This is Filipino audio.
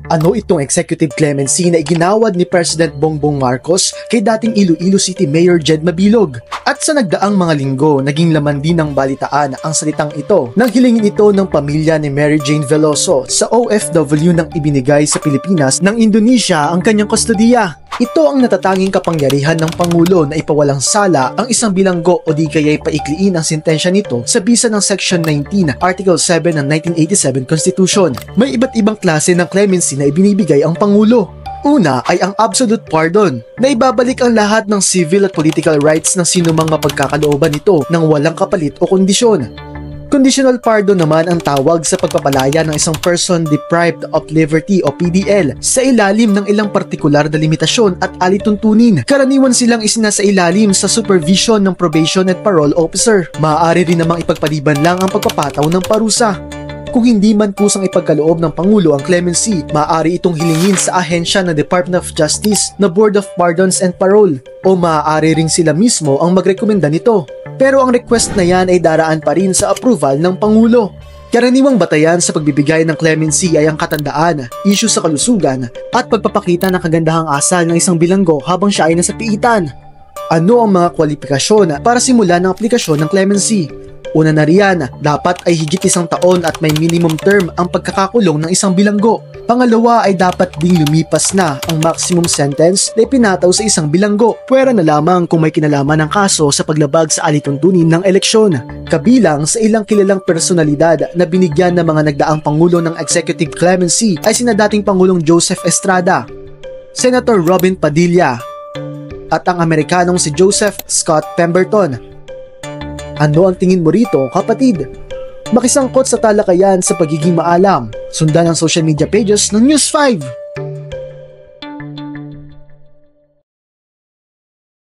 Ano itong executive clemency na iginawad ni President Bongbong Marcos kay dating Iloilo City Mayor Jed Mabilog? At sa nagdaang mga linggo, naging laman din ng balitaan ang salitang ito nang hilingin ito ng pamilya ni Mary Jane Veloso sa OFW nang ibinigay sa Pilipinas ng Indonesia ang kanyang kustodiya. Ito ang natatanging kapangyarihan ng Pangulo na ipawalang sala ang isang bilanggo o di kaya'y paikliin ang sentensya nito sa bisa ng Section 19, Article 7 ng 1987 Constitution. May iba't ibang klase ng clemency na ibinibigay ang Pangulo. Una ay ang absolute pardon, na ibabalik ang lahat ng civil at political rights ng sinumang mapagkakalooban nito ng walang kapalit o kondisyon. Conditional pardon naman ang tawag sa pagpapalaya ng isang person deprived of liberty o PDL sa ilalim ng ilang partikular na limitasyon at alituntunin. Karaniwan silang isinasailalim sa supervision ng probation at parole officer. Maaari rin namang ipagpaliban lang ang pagpapataw ng parusa. Kung hindi man kusang ipagkaloob ng Pangulo ang clemency, maaari itong hilingin sa ahensya ng Department of Justice na Board of Pardons and Parole o maaari ring sila mismo ang magrekomenda nito. Pero ang request na yan ay daraan pa rin sa approval ng Pangulo. Karaniwang batayan sa pagbibigay ng clemency ay ang katandaan, issue sa kalusugan at pagpapakita ng kagandahang asal ng isang bilanggo habang siya ay nasa piitan. Ano ang mga kwalifikasyon para simulan ang aplikasyon ng clemency? Una na riyan, dapat ay higit 1 taon at may minimum term ang pagkakakulong ng isang bilanggo. Pangalawa ay dapat ding lumipas na ang maximum sentence na ipinataw sa isang bilanggo. Pwera na lamang kung may kinalaman ng kaso sa paglabag sa alituntunin ng eleksyon. Kabilang sa ilang kilalang personalidad na binigyan ng mga nagdaang Pangulo ng Executive Clemency ay sina dating Pangulong Joseph Estrada, Senator Robin Padilla, at ang Amerikanong si Joseph Scott Pemberton. Ano ang tingin mo rito, kapatid? Makisangkot sa talakayan sa pagiging maalam. Sundan ang social media pages ng News 5.